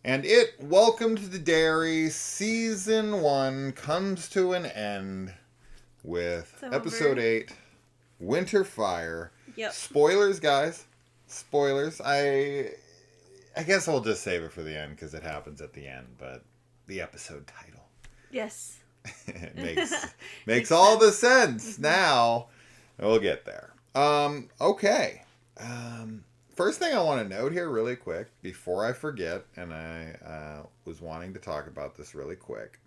And Welcome to the Derry, Season 1 comes to an end with Episode 8, Winter Fire. Yep. Spoilers, guys. Spoilers. I guess I'll just save it for the end because it happens at the end, but the episode title. Yes. It makes all the sense now. We'll get there. Okay. First thing I want to note here really quick, before I forget, and I was wanting to talk about this really quick.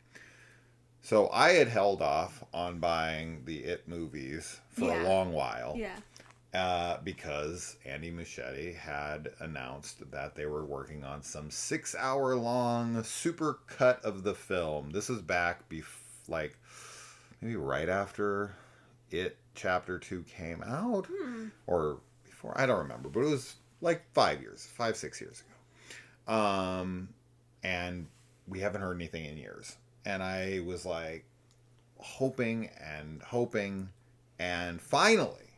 So I had held off on buying the It movies for a long while. Yeah. Because Andy Muschietti had announced that they were working on some 6-hour-long supercut of the film. This is back, maybe right after It Chapter 2 came out. Or before, I don't remember, but it was like 5-6 years ago. And we haven't heard anything in years. And I was like hoping, and finally,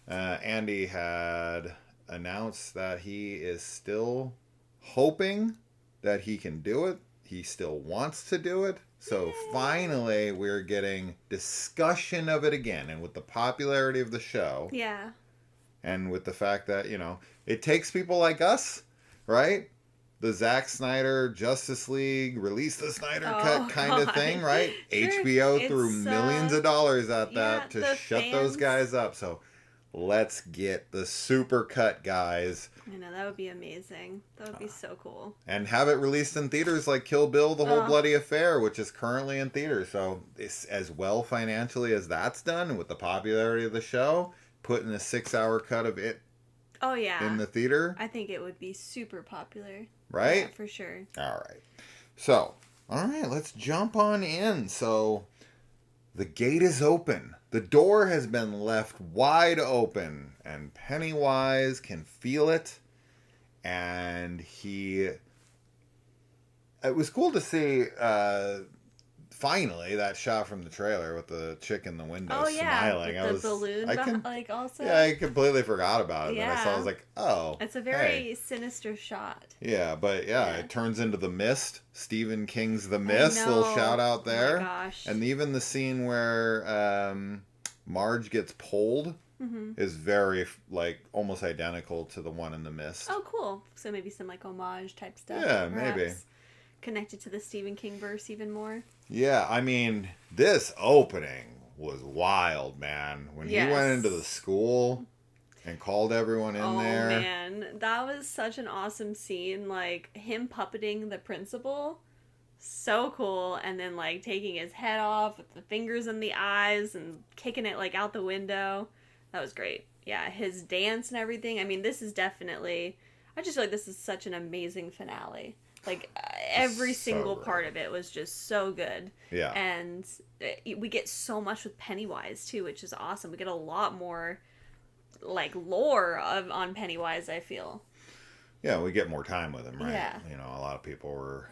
Andy had announced that he is still hoping that he can do it. He still wants to do it. So finally, we're getting discussion of it again. And with the popularity of the show. Yeah. And with the fact that, it takes people like us, right? The Zack Snyder Justice League, release the Snyder cut kind of thing, right? Sure. HBO threw millions of dollars at that to shut those guys up. So let's get the super cut, guys. I know, that would be amazing. That would be so cool. And have it released in theaters like Kill Bill, The Whole Bloody Affair, which is currently in theaters. So it's as well financially as that's done, with the popularity of the show, putting a 6-hour cut of it in the theater. I think it would be super popular. Right? Yeah, for sure. All right. So, let's jump on in. So, the gate is open. The door has been left wide open, and Pennywise can feel it. And it was cool to see, finally, that shot from the trailer with the chick in the window smiling. With the balloon, also. Yeah, I completely forgot about it. Yeah. Then I saw, I was like, oh. It's a very sinister shot. Yeah, but it turns into The Mist. Stephen King's The Mist. Little shout out there. Oh my gosh. And even the scene where Marge gets pulled is very, almost identical to the one in The Mist. Oh, cool. So maybe some, homage type stuff. Yeah, maybe. Connected to the Stephen King verse even more. Yeah, I mean, this opening was wild, man. When he went into the school and called everyone in there. Oh, man. That was such an awesome scene. Him puppeting the principal. So cool. And then, taking his head off with the fingers in the eyes and kicking it, out the window. That was great. Yeah, his dance and everything. I mean, this is definitely... I just feel like this is such an amazing finale. Every single part of it was just so good. Yeah. And we get so much with Pennywise, too, which is awesome. We get a lot more, lore on Pennywise, I feel. Yeah, we get more time with him, right? Yeah. A lot of people were...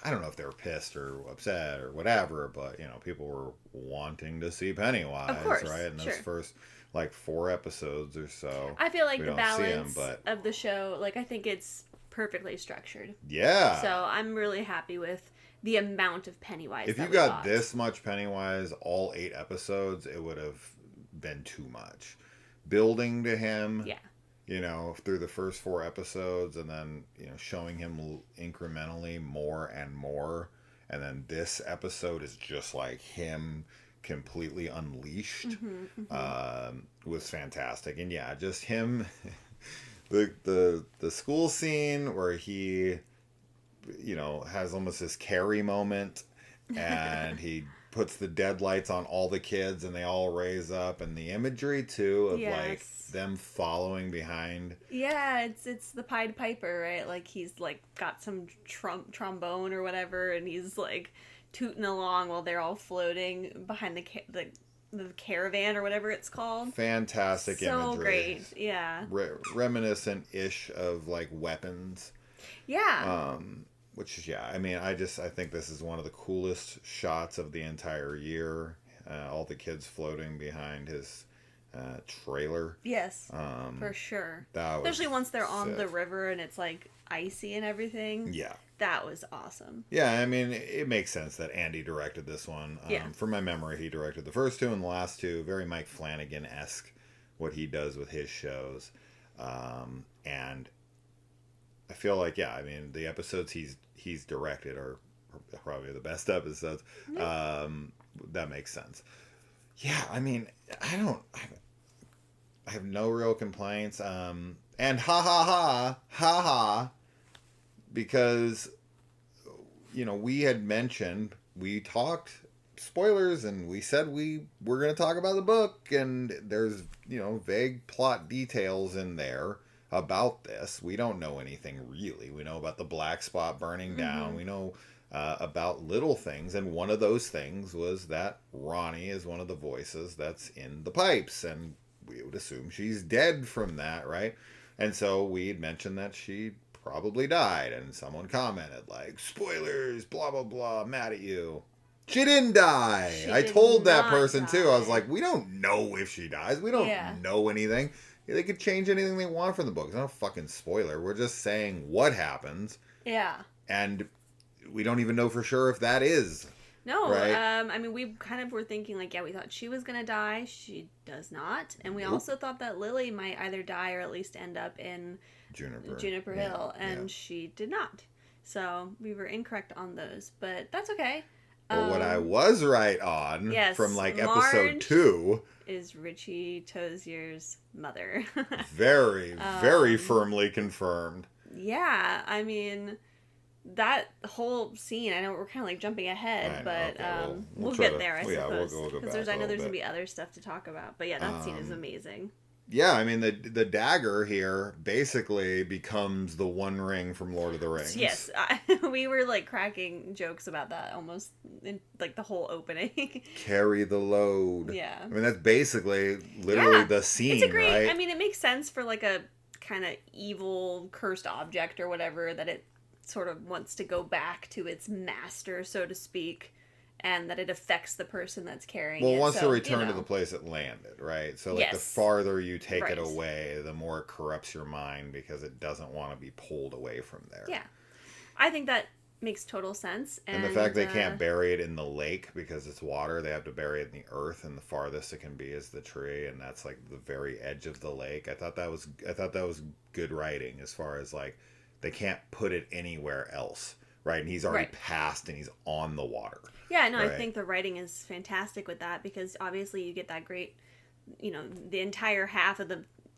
I don't know if they were pissed or upset or whatever, but, people were wanting to see Pennywise, of course, right? In those first, 4 episodes or so. I feel like the balance of the show, I think it's perfectly structured. Yeah. So I'm really happy with the amount of Pennywise. If you got this much Pennywise, all 8 episodes, it would have been too much. Building to him, through the first 4 episodes, and then, showing him incrementally more and more. And then this episode is just him completely unleashed. Was fantastic. And just him... The school scene where he, has almost this Carrie moment, and he puts the deadlights on all the kids and they all raise up, and the imagery too of them following behind. Yeah, it's the Pied Piper, right? He's got some trombone or whatever, and he's tooting along while they're all floating behind the caravan or whatever it's called. Fantastic imagery. So great, yeah. Reminiscent-ish of weapons. Yeah. Which is, I think this is one of the coolest shots of the entire year. All the kids floating behind his trailer. Yes, for sure. That was especially once they're on sick. the river and it's like icy and everything. Yeah. That was awesome. Yeah, I mean, it makes sense that Andy directed this one. Yeah. From my memory, he directed the first two and the last two. Very Mike Flanagan-esque, what he does with his shows. And I feel like, yeah, I mean, the episodes he's directed are probably the best episodes. That makes sense. Yeah, I mean, I have no real complaints. And ha, because, you know, we had mentioned, we talked spoilers and we said we were going to talk about the book, and there's, you know, vague plot details in there about this. We don't know anything really. We know about the black spot burning down. We know about little things, and one of those things was that Ronnie is one of the voices that's in the pipes, and we would assume she's dead from that, right? And so we had mentioned that she probably died, and someone commented like, spoilers, blah blah blah, mad at you. She didn't die. I told that person too. I was like, we don't know if she dies. We don't know anything. They could change anything they want from the book. It's not a fucking spoiler. We're just saying what happens. Yeah. And we don't even know for sure if that is. No, right? I mean, we kind of were thinking, like, yeah, we thought she was going to die. She does not. And we also thought that Lily might either die or at least end up in Juniper Hill. And she did not. So we were incorrect on those. But that's okay. But what I was right on from, like, episode 2... is Richie Tozier's mother. Very, very firmly confirmed. Yeah, I mean... that whole scene, I know we're kind of like jumping ahead, but we'll get there, I suppose. Because I know there's going to be other stuff to talk about. But yeah, that scene is amazing. Yeah, I mean, the dagger here basically becomes the One Ring from Lord of the Rings. Yes, we were like cracking jokes about that almost in like the whole opening. Carry the load. Yeah. I mean, that's basically literally the scene, it's a great, right? I mean, it makes sense for like a kind of evil, cursed object or whatever, that it sort of wants to go back to its master, so to speak, and that it affects the person that's carrying it. Well, wants to return to the place it landed, right? So, like, the farther you take it away, the more it corrupts your mind because it doesn't want to be pulled away from there. Yeah. I think that makes total sense. And the fact they can't bury it in the lake because it's water, they have to bury it in the earth, and the farthest it can be is the tree, and that's, like, the very edge of the lake. I thought that was good writing as far as, like, they can't put it anywhere else, right? And he's already passed and he's on the water. Yeah, no, I think the writing is fantastic with that, because obviously you get that great, you know, the entire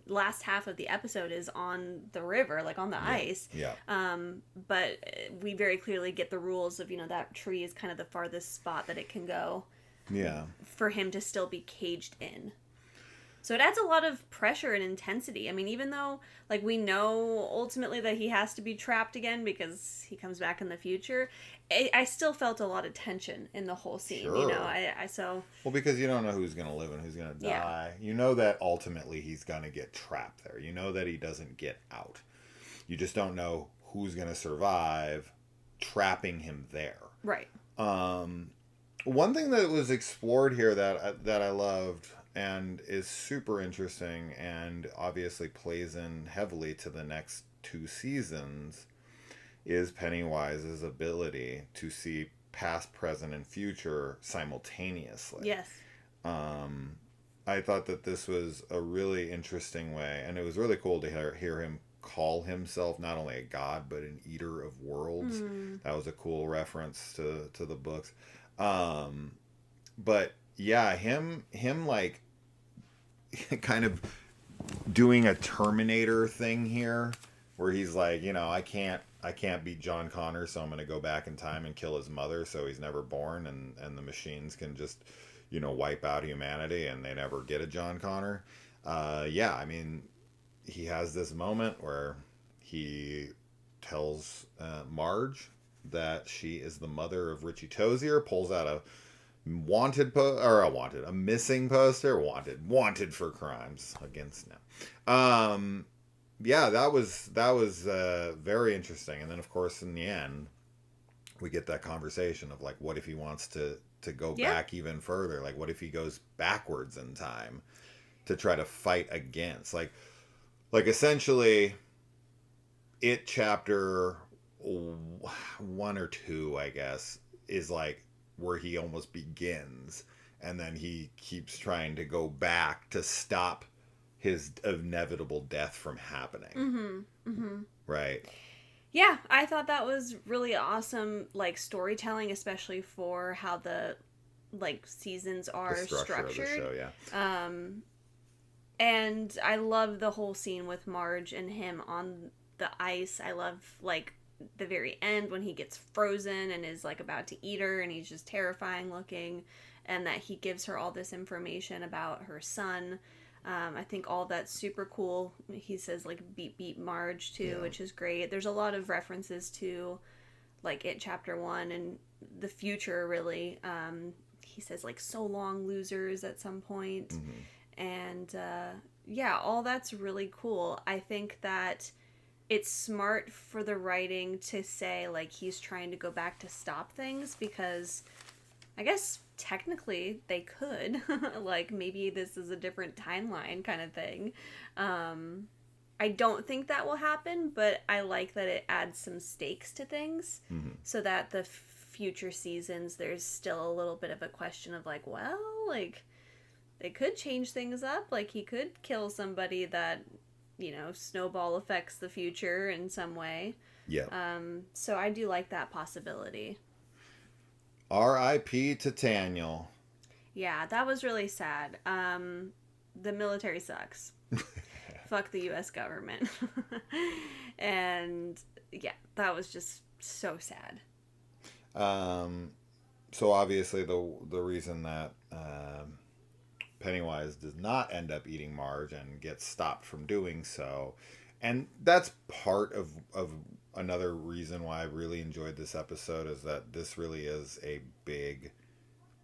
last half of the episode is on the river, like on the ice. Yeah. But we very clearly get the rules of, you know, that tree is kind of the farthest spot that it can go. Yeah. For him to still be caged in. So it adds a lot of pressure and intensity. I mean, even though, like, we know ultimately that he has to be trapped again because he comes back in the future, I still felt a lot of tension in the whole scene. Sure. You know, Well, because you don't know who's going to live and who's going to die. Yeah. You know that ultimately he's going to get trapped there. You know that he doesn't get out. You just don't know who's going to survive trapping him there. Right. One thing that was explored here that I loved and is super interesting and obviously plays in heavily to the next 2 seasons is Pennywise's ability to see past, present, and future simultaneously. Yes. I thought that this was a really interesting way, and it was really cool to hear him call himself not only a god but an eater of worlds. That was a cool reference to the books. But yeah, him like kind of doing a Terminator thing here, where he's like, you know, I can't beat John Connor, so I'm going to go back in time and kill his mother so he's never born, and the machines can just, you know, wipe out humanity and they never get a John Connor. Yeah, I mean, he has this moment where he tells Marge that she is the mother of Richie Tozier, pulls out a missing poster, wanted for crimes against now. Yeah, that was very interesting. And then of course in the end we get that conversation of like, what if he wants to go back even further? Like, what if he goes backwards in time? to try to fight against. Like essentially, It chapter 1 or 2, I guess, is like where he almost begins, and then he keeps trying to go back to stop his inevitable death from happening. Mm-hmm. Mm-hmm. Right. Yeah, I thought that was really awesome, like, storytelling, especially for how the, like, seasons are The structure structured. of the show, yeah. And I love the whole scene with Marge and him on the ice. I love, like, the very end when he gets frozen and is, like, about to eat her, and he's just terrifying looking, and that he gives her all this information about her son. I think all that's super cool. He says, like, beep beep Marge too, which is great. There's a lot of references to, like, It Chapter 1 and the future, really. He says, like, so long losers at some point. Mm-hmm. And yeah, all that's really cool. I think that it's smart for the writing to say, like, he's trying to go back to stop things, because I guess technically they could. Like, maybe this is a different timeline kind of thing. I don't think that will happen, but I like that it adds some stakes to things, mm-hmm. so that the future seasons, there's still a little bit of a question of, like, well, like, they could change things up. Like, he could kill somebody that, you know, snowball affects the future in some way. Yeah. So I do like that possibility. R.I.P. to Taniel. Yeah, that was really sad. The military sucks. Fuck the U.S. government. And yeah, that was just so sad. So obviously the reason that Pennywise does not end up eating Marge and gets stopped from doing so, and that's part of another reason why I really enjoyed this episode, is that this really is a big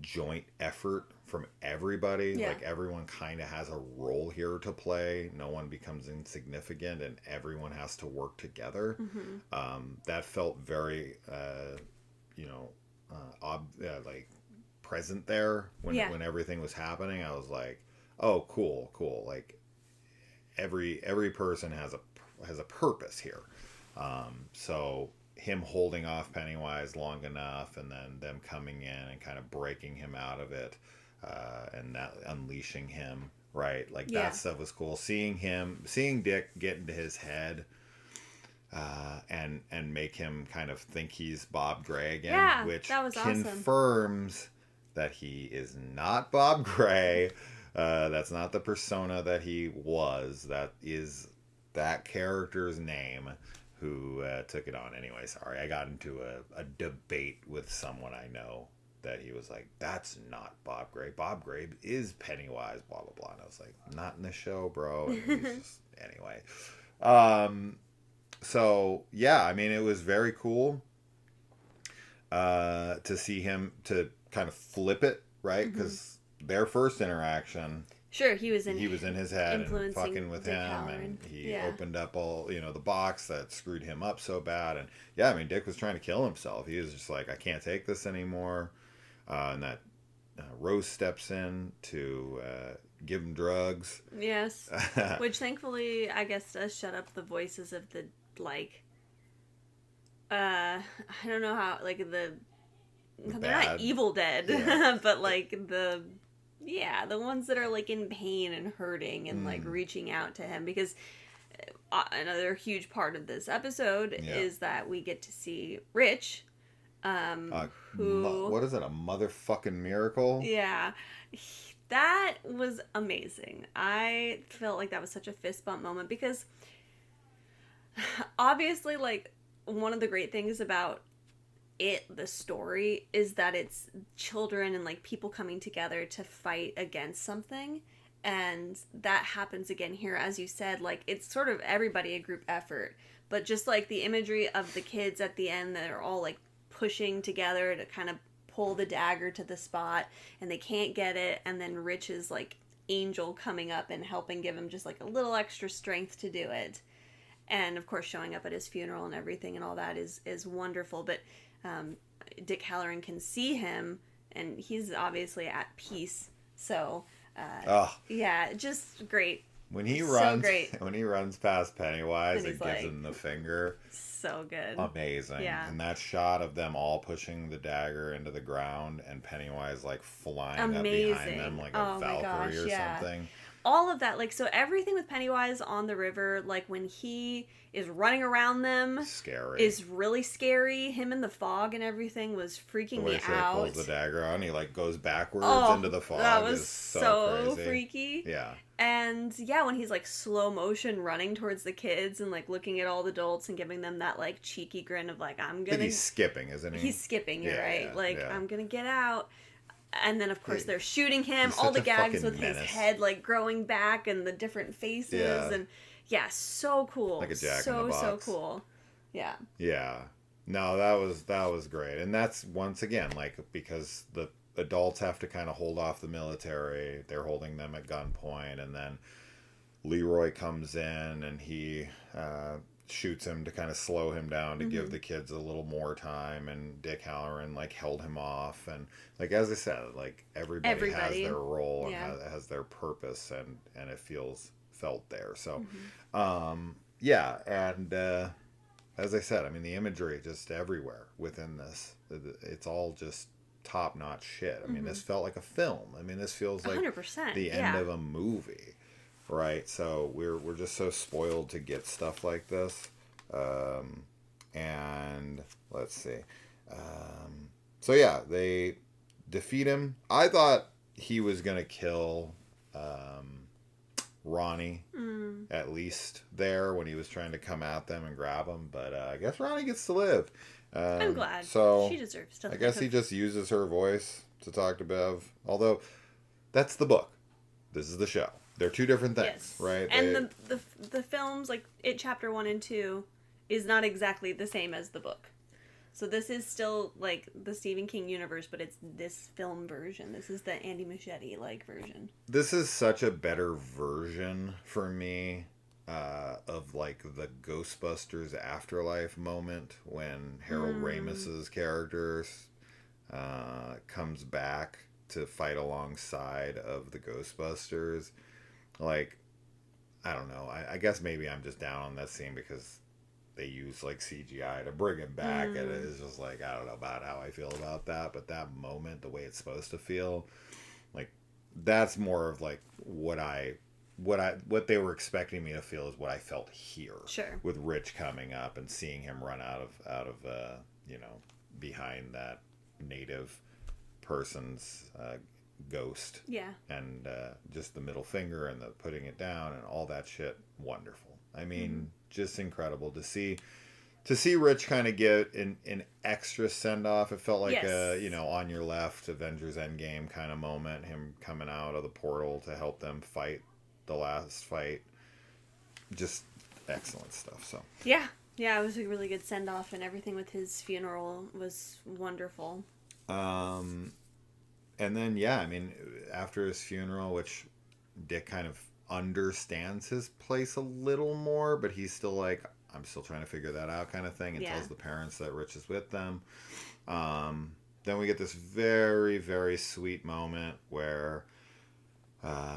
joint effort from everybody. Yeah. Like, everyone kind of has a role here to play. No one becomes insignificant, and everyone has to work together. Mm-hmm. That felt very, like, present there when everything was happening. I was like, oh, cool. Like, every person has a purpose here. So him holding off Pennywise long enough, and then them coming in and kind of breaking him out of it, and that unleashing him, right? Like, that stuff was cool. Seeing Dick get into his head, and make him kind of think he's Bob Gray again, which that was confirms awesome. That he is not Bob Gray. That's not the persona that he was. That is that character's name who took it on. Anyway, sorry, I got into a debate with someone I know that he was like, that's not Bob Gray. Bob Gray is Pennywise, blah, blah, blah. And I was like, not in the show, bro. And he's just, anyway. So, yeah, I mean, it was very cool to see him to kind of flip it, right? Because their first interaction... Sure, he was in his head and fucking with him, Hallorann. And he opened up all, the box that screwed him up so bad. And yeah, I mean, Dick was trying to kill himself. He was just like, I can't take this anymore. And that Rose steps in to give him drugs. Yes. Which thankfully, I guess, does shut up the voices of the, like, I don't know how, like, they're not Evil Dead, but, like, the ones that are, like, in pain and hurting and, like, reaching out to him. Because another huge part of this episode is that we get to see Rich, who... what is it, a motherfucking miracle? Yeah. That was amazing. I felt like that was such a fist bump moment, because obviously, like, one of the great things about the story is that it's children and, like, people coming together to fight against something, and that happens again here. As you said, like, it's sort of everybody a group effort, but just, like, the imagery of the kids at the end that are all, like, pushing together to kind of pull the dagger to the spot, and they can't get it, and then Rich's, like, angel coming up and helping give him just, like, a little extra strength to do it, and of course showing up at his funeral and everything and all that is wonderful. But Dick Hallorann can see him, and he's obviously at peace. So Yeah, just great. When he runs past Pennywise and gives him the finger. So good. Amazing. Yeah. And that shot of them all pushing the dagger into the ground and Pennywise like flying up behind them like a Valkyrie or something. All of that, like, so everything with Pennywise on the river, like when he is running around them, is really scary. Him in the fog and everything was freaking me out. He pulls the dagger on, he like goes backwards into the fog. That was so freaky. Yeah. And yeah, when he's like slow motion running towards the kids and like looking at all the adults and giving them that like cheeky grin of like, I'm gonna. He's skipping, isn't he? He's skipping. You're right. I'm gonna get out. And then, of course, they're shooting him. All the gags with his head, like, growing back and the different faces. Yeah. And, so cool. Like a Jack in the Box. So cool. Yeah. Yeah. No, that was great. And that's, once again, like, because the adults have to kind of hold off the military. They're holding them at gunpoint. And then Leroy comes in and he shoots him to kind of slow him down to give the kids a little more time, and Dick Hallorann like held him off, and like as I said, like everybody has their role and has their purpose, and it felt there. So and as I said, I mean the imagery just everywhere within this, it's all just top-notch shit. I mean this felt like a film. I mean this feels like 100%, the end of a movie. Right, so we're just so spoiled to get stuff like this, and let's see. So yeah, they defeat him. I thought he was gonna kill Ronnie at least there when he was trying to come at them and grab him, but I guess Ronnie gets to live. I'm glad. So she deserves to live. I guess he just uses her voice to talk to Bev. Although that's the book. This is the show. They're two different things, right? And the films, like It Chapter 1 and 2, is not exactly the same as the book. So this is still, like, the Stephen King universe, but it's this film version. This is the Andy Muschietti-like version. This is such a better version, for me, of, like, the Ghostbusters Afterlife moment when Harold Ramis's character comes back to fight alongside of the Ghostbusters. Like, I don't know. I guess maybe I'm just down on that scene because they use like CGI to bring him back, and it is just like, I don't know about how I feel about that, but that moment, the way it's supposed to feel, like that's more of like what they were expecting me to feel is what I felt here. Sure. With Rich coming up and seeing him run out of behind that native person's ghost, and just the middle finger and the putting it down and all that shit. Wonderful. I mean, just incredible to see Rich kind of get an extra send off. It felt like a on your left Avengers Endgame kind of moment. Him coming out of the portal to help them fight the last fight. Just excellent stuff. So yeah, it was a really good send off, and everything with his funeral was wonderful. And then, I mean, after his funeral, which Dick kind of understands his place a little more, but he's still like, I'm still trying to figure that out kind of thing, and tells the parents that Rich is with them. Then we get this very, very sweet moment where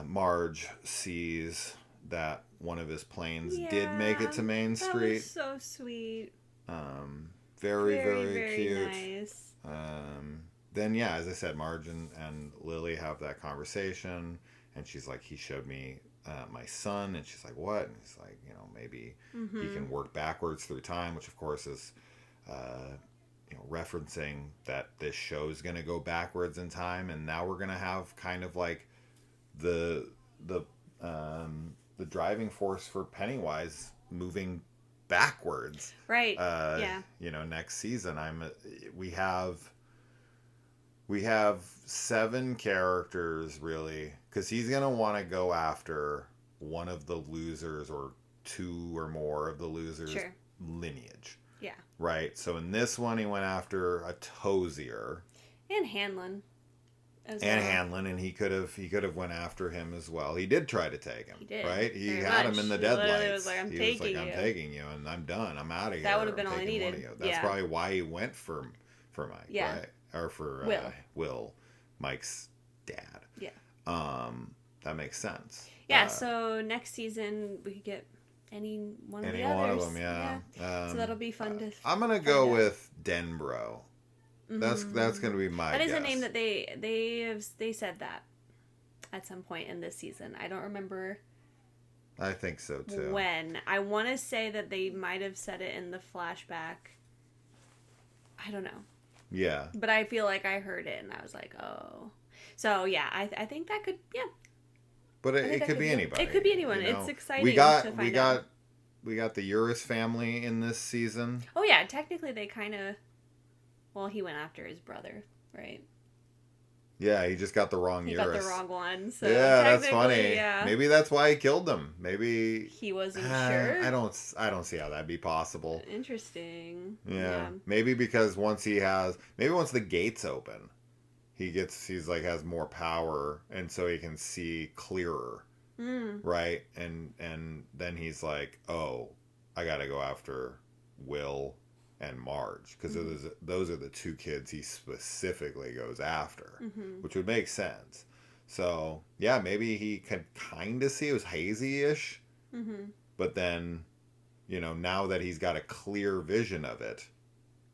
Marge sees that one of his planes did make it to Main Street. That was so sweet. Very, very cute. Nice. Then, as I said, Marge and Lily have that conversation, and she's like, he showed me my son, and she's like, what? And he's like, maybe he can work backwards through time, which of course is, referencing that this show is going to go backwards in time, and now we're going to have kind of like the driving force for Pennywise moving backwards. Right. Next season, we have 7 characters, really, because he's going to want to go after one of the losers or 2 or more of the losers' lineage. Yeah. Right? So in this one, he went after a Tozier. And Hanlon. Hanlon, and he could have went after him as well. He did try to take him. He did. Right? He had him in the deadlights. He was like, I'm taking you, and I'm done. I'm out of here. That would have been all he needed. That's probably why he went for Mike. Yeah. Right? Or for Will, Mike's dad. Yeah. that makes sense. Yeah, so next season we could get any one of the others. Any one of them, yeah. So that'll be fun to. I'm gonna go with Denbro. That's gonna be my. That is guess. a name that they said that at some point in this season. I don't remember. I think so too. When I want to say that they might have said it in the flashback. I don't know. Yeah. But I feel like I heard it and I was like, oh. So yeah, I think that could But it could be anybody. It could be anyone. You know? It's exciting. We got the Urus family in this season. Oh yeah, technically they kind of. Well, he went after his brother, right? Yeah, he just got the wrong He Urus. got the wrong one. So yeah, that's funny. Yeah. Maybe that's why he killed them. Maybe he wasn't sure. I don't see how that'd be possible. Interesting. Yeah. Maybe because once the gates open, has more power, and so he can see clearer. Right? And then he's like, oh, I gotta go after Will and Marge, because those are the two kids he specifically goes after, which would make sense. So yeah, maybe he could kind of see it was hazy-ish, but then, now that he's got a clear vision of it,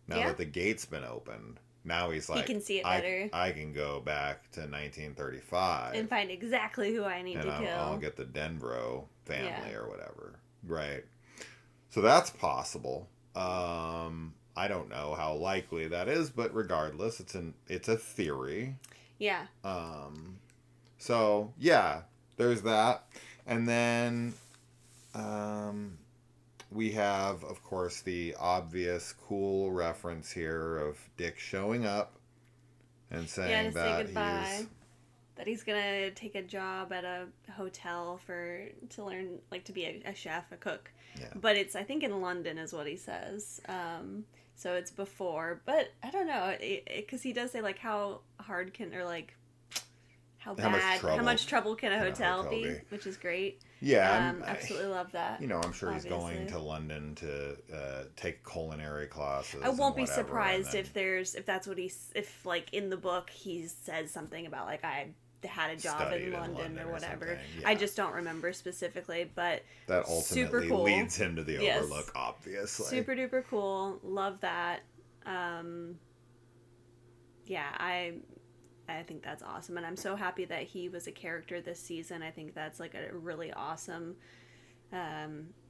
that the gate's been opened, now he's like, he can see it better. I can go back to 1935 and find exactly who I need to kill. I'll get the Denbro family or whatever, right? So that's possible. I don't know how likely that is, but regardless, it's a theory. Yeah. So yeah, there's that, and then we have, of course, the obvious cool reference here of Dick showing up and saying that he's gonna take a job at a hotel to learn, like, to be a chef, a cook. Yeah. But I think in London is what he says. So it's before, but I don't know, because he does say, like, how hard can, or like, how much trouble can a hotel be, which is great. Yeah, absolutely love that. I'm sure he's going to London to take culinary classes. I won't be surprised if that's what if like in the book he says something about, like, I had a job in London or whatever. Yeah. I just don't remember specifically, but that ultimately cool. leads him to the Overlook, obviously. Super duper cool. Love that. Yeah, I think that's awesome, and I'm so happy that he was a character this season. I think that's like a really awesome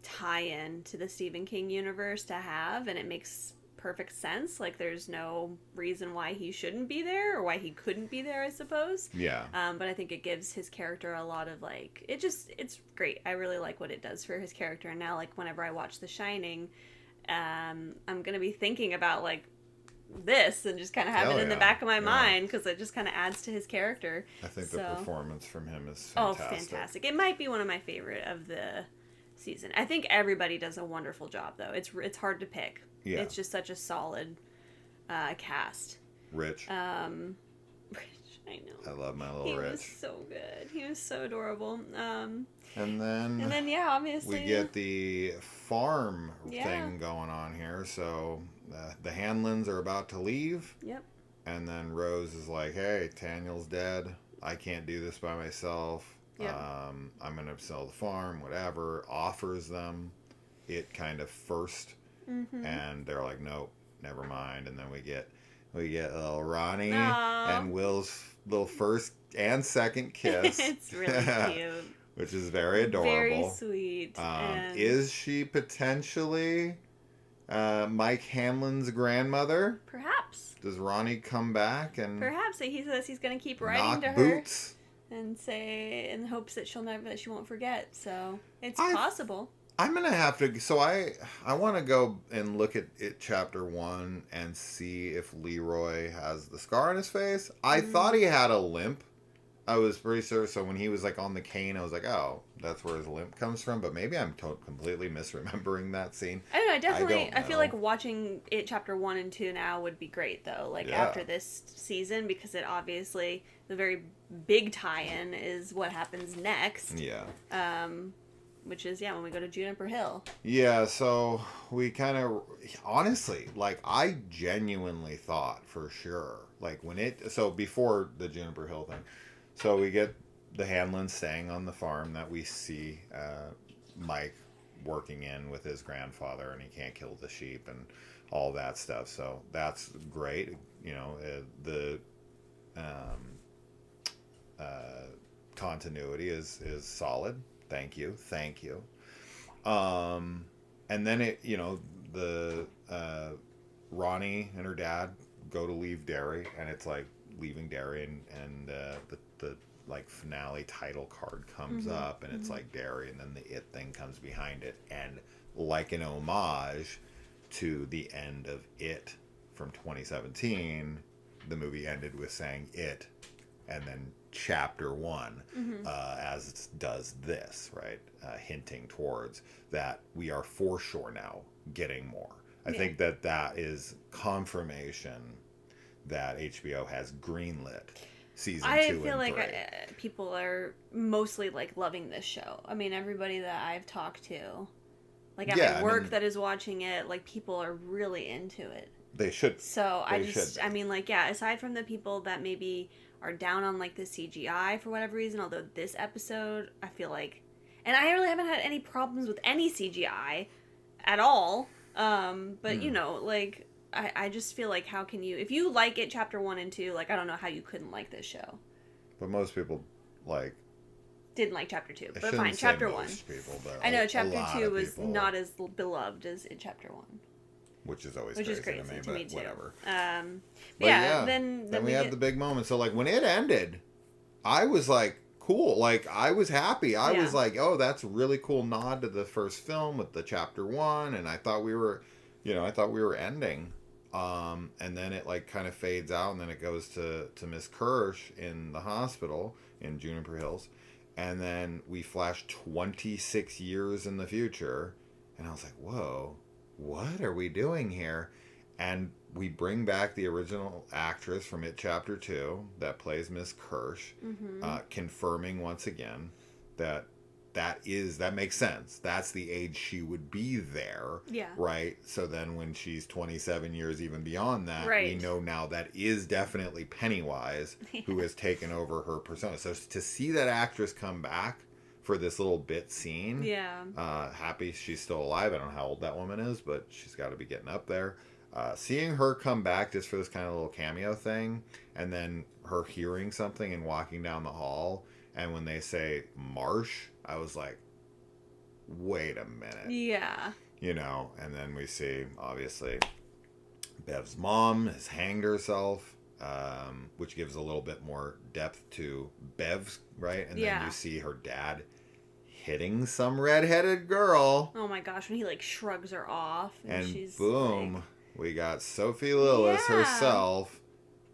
tie-in to the Stephen King universe to have, and it makes perfect sense. Like, there's no reason why he shouldn't be there or why he couldn't be there, I suppose. Yeah. But I think it gives his character a lot of, like, it's great. I really like what it does for his character. And now, like, whenever I watch The Shining, I'm going to be thinking about, like, this and just kind of have it in the back of my mind, because it just kind of adds to his character. I think the performance from him is fantastic. Oh, fantastic. It might be one of my favorite of the season. I think everybody does a wonderful job, though. It's hard to pick. Yeah. It's just such a solid cast. Rich. Rich, I know. I love my little Rich. He was so good. He was so adorable. And then yeah, obviously we get the farm thing going on here. So the Hanlons are about to leave. Yep. And then Rose is like, "Hey, Daniel's dead. I can't do this by myself. Yep. I'm gonna sell the farm, whatever." Offers them it kind of first. And they're like, "Nope, never mind." And then we get little Ronnie and Will's little first and second kiss. It's really cute, which is very adorable, very sweet. Is she potentially Mike Hanlon's grandmother? Perhaps. Does Ronnie come back and perhaps he says he's going to keep writing to her boots and say in hopes that she won't forget. So it's possible. I'm going to have to... So I want to go and look at it, chapter 1, and see if Leroy has the scar on his face. I thought he had a limp. I was pretty sure. So when he was like on the cane, I was like, oh, that's where his limp comes from. But maybe I'm completely misremembering that scene. I don't know. Definitely. I feel like watching it chapter 1 and 2 now would be great, though. Like, after this season, because it obviously... The very big tie-in is what happens next. Yeah. Which is, when we go to Juniper Hill. Yeah, so we kind of, honestly, like, I genuinely thought for sure, like, so before the Juniper Hill thing, so we get the Hanlon staying on the farm that we see Mike working in with his grandfather, and he can't kill the sheep and all that stuff. So that's great. You know, the continuity is solid. Thank you. And then it, you know, the Ronnie and her dad go to leave Derry, and it's like leaving Derry, and the like finale title card comes up, and it's like Derry, and then the It thing comes behind it, and like an homage to the end of It from 2017, the movie ended with saying It, and then chapter 1 as it does this, right, hinting towards that we are for sure now getting more. I think that is confirmation that HBO has greenlit season 2 and 3. I feel like people are mostly like loving this show. I mean, everybody that I've talked to, like at my work that is watching it, like people are really into it. They should. So I mean, like, yeah, aside from the people that maybe are down on like the CGI for whatever reason, although this episode, I feel like, and I really haven't had any problems with any CGI at all. But you know, like, I just feel like, how can you, if you like it, chapter 1 and 2, like, I don't know how you couldn't like this show. But most people, like, didn't like chapter 2, but fine, chapter 1. People, but I know chapter 2 was not as beloved as in chapter 1. Which is always crazy to me, but whatever. But yeah, then we have the big moment. So, like, when it ended, I was like, cool. Like, I was happy. I was like, oh, that's a really cool nod to the first film with the chapter 1, and I thought we were, you know, ending. And then it, like, kind of fades out, and then it goes to Miss Kirsch in the hospital in Juniper Hills, and then we flash 26 years in the future, and I was like, whoa, what are we doing here? And we bring back the original actress from It Chapter 2 that plays Miss Kirsch, confirming once again that makes sense. That's the age she would be there. Yeah. Right? So then when she's 27 years even beyond that, we know now that is definitely Pennywise who has taken over her persona. So to see that actress come back for this little bit scene, happy she's still alive. I don't know how old that woman is, but she's got to be getting up there. Seeing her come back just for this kind of little cameo thing, and then her hearing something and walking down the hall, and when they say Marsh, I was like, wait a minute. Yeah. You know, and then we see, obviously, Bev's mom has hanged herself, which gives a little bit more depth to Bev's, right? And then you see her dad hitting some redheaded girl. Oh my gosh, when he, like, shrugs her off. And she's boom, like... we got Sophie Lillis herself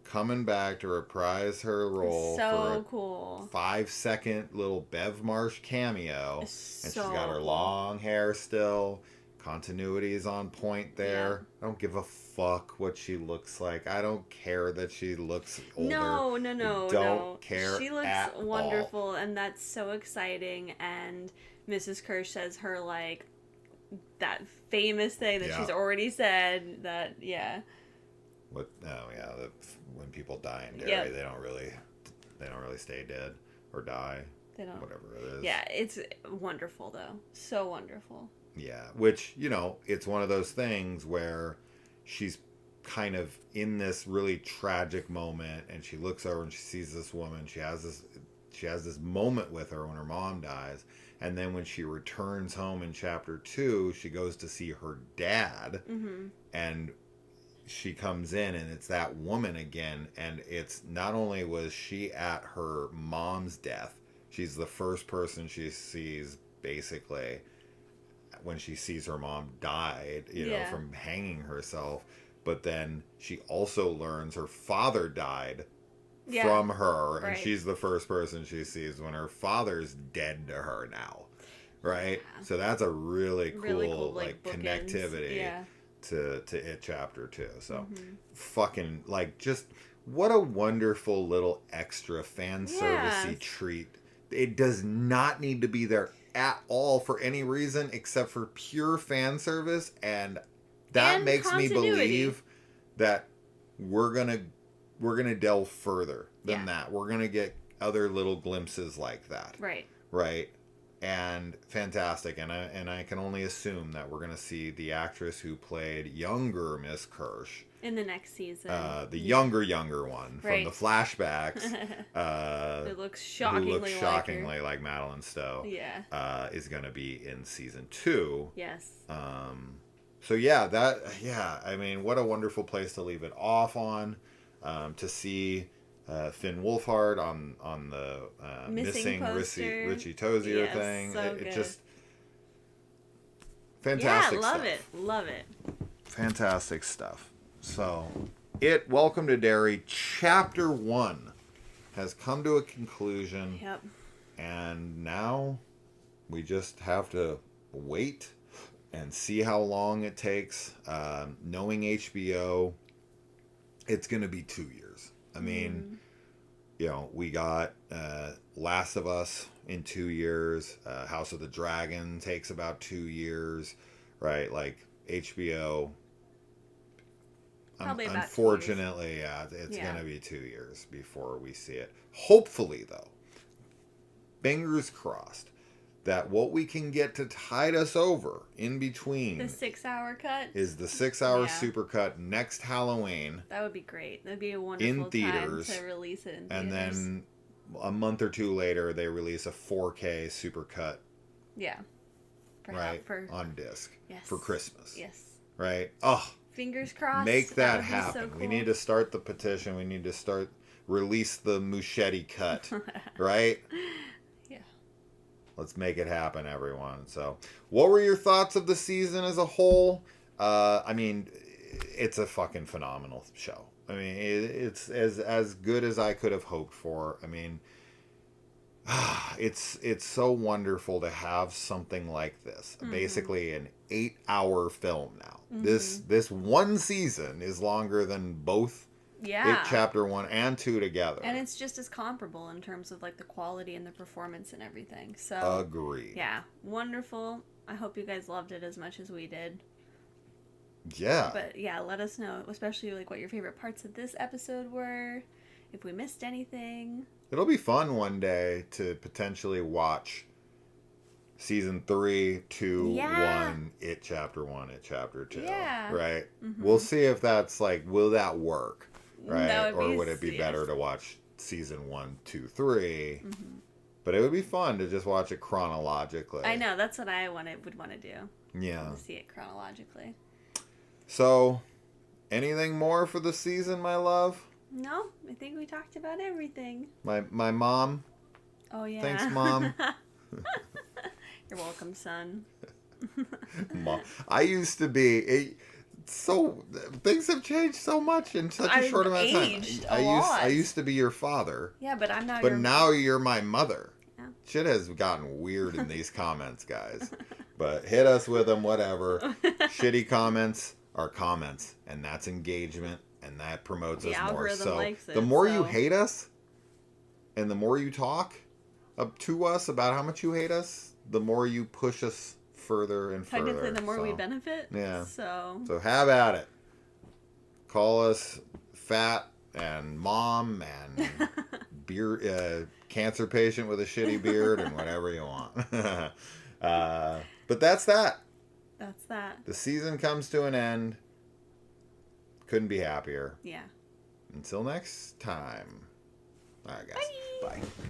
coming back to reprise her role for a cool 5-second little Bev Marsh cameo. And she's got her long hair still. Continuity is on point there. I don't give a fuck what she looks like. I don't care that she looks older. No. Don't care. She looks at wonderful, all. and that's so exciting. And Mrs. Kirsch says her, like, that famous thing that she's already said that, when people die in Derry, they don't really stay dead or die. They don't. Whatever it is. Yeah, it's wonderful though. So wonderful. Yeah, which, you know, it's one of those things where she's kind of in this really tragic moment, and she looks over and she sees this woman. She has this moment with her when her mom dies, and then when she returns home in chapter 2, she goes to see her dad, and she comes in, and it's that woman again, and it's not only was she at her mom's death, she's the first person she sees basically when she sees her mom died, you know, from hanging herself, but then she also learns her father died from her, and she's the first person she sees when her father's dead to her now, right? So that's a really cool like connectivity to It Chapter 2. So fucking, like, just what a wonderful little extra fan servicey treat. It does not need to be there at all for any reason except for pure fan service, and that makes me believe that we're gonna delve further than that. We're gonna get other little glimpses like that. Right. Right. And fantastic. And I can only assume that we're going to see the actress who played younger Miss Kirsch in the next season. The younger one from the flashbacks. Who looks shockingly like Madeline Stowe. Yeah. Is going to be in season 2. Yes. So I mean, what a wonderful place to leave it off on. To see Finn Wolfhard on the missing Richie Tozier thing. So it good. Just fantastic stuff. Love it. Fantastic stuff. So, Welcome to Derry, Chapter 1 has come to a conclusion. Yep. And now we just have to wait and see how long it takes. Knowing HBO, it's going to be 2 years. I mean, we got Last of Us in 2 years. House of the Dragon takes about 2 years, right? Like HBO. Probably about unfortunately, it's going to be 2 years before we see it. Hopefully, though, fingers crossed, that what we can get to tide us over in between the 6-hour cut is the 6-hour supercut next Halloween. That would be great. That'd be a wonderful in theaters, time to release it in and theaters. then a month or two later they release a 4K supercut. Yeah. On disc. Yes. For Christmas. Yes. Right? Oh, fingers crossed. Make that happen. So cool. We need to start the petition. We need to release the Muschietti cut. Right? Yeah. Let's make it happen, everyone. So, what were your thoughts of the season as a whole? I mean, it's a fucking phenomenal show. I mean, it's as good as I could have hoped for. I mean, it's so wonderful to have something like this. Mm-hmm. Basically, an 8-hour film now. Mm-hmm. This one season is longer than both. Yeah. Chapter 1 and 2 together. And it's just as comparable in terms of like the quality and the performance and everything. So agree. Yeah. Wonderful. I hope you guys loved it as much as we did. Yeah. But yeah, let us know, especially like what your favorite parts of this episode were, if we missed anything. It'll be fun one day to potentially watch season 3, 2, 1, It Chapter 1, It Chapter 2. Yeah. Right? Mm-hmm. We'll see if that's like, will that work? Right? Would it be better to watch season 1, 2, 3? Mm-hmm. But it would be fun to just watch it chronologically. I know, that's what I would want to do. Yeah. To see it chronologically. So, anything more for the season, my love? No, I think we talked about everything. My mom? Oh, yeah. Thanks, Mom. You're welcome, son. Mom. I used to be... things have changed so much in such a short amount of time. I used to be your father. Yeah, but I'm now But now you're my mother. Yeah. Shit has gotten weird in these comments, guys. But hit us with them, whatever. Shitty comments are comments, and that's engagement, and that promotes us more. So the more you hate us, and the more you talk up to us about how much you hate us, the more you push us further and further. Technically, the more we benefit. Yeah. So have at it. Call us fat and mom and beard, cancer patient with a shitty beard and whatever you want. But that's that. That's that. The season comes to an end. Couldn't be happier. Yeah. Until next time. All right, guys. Bye.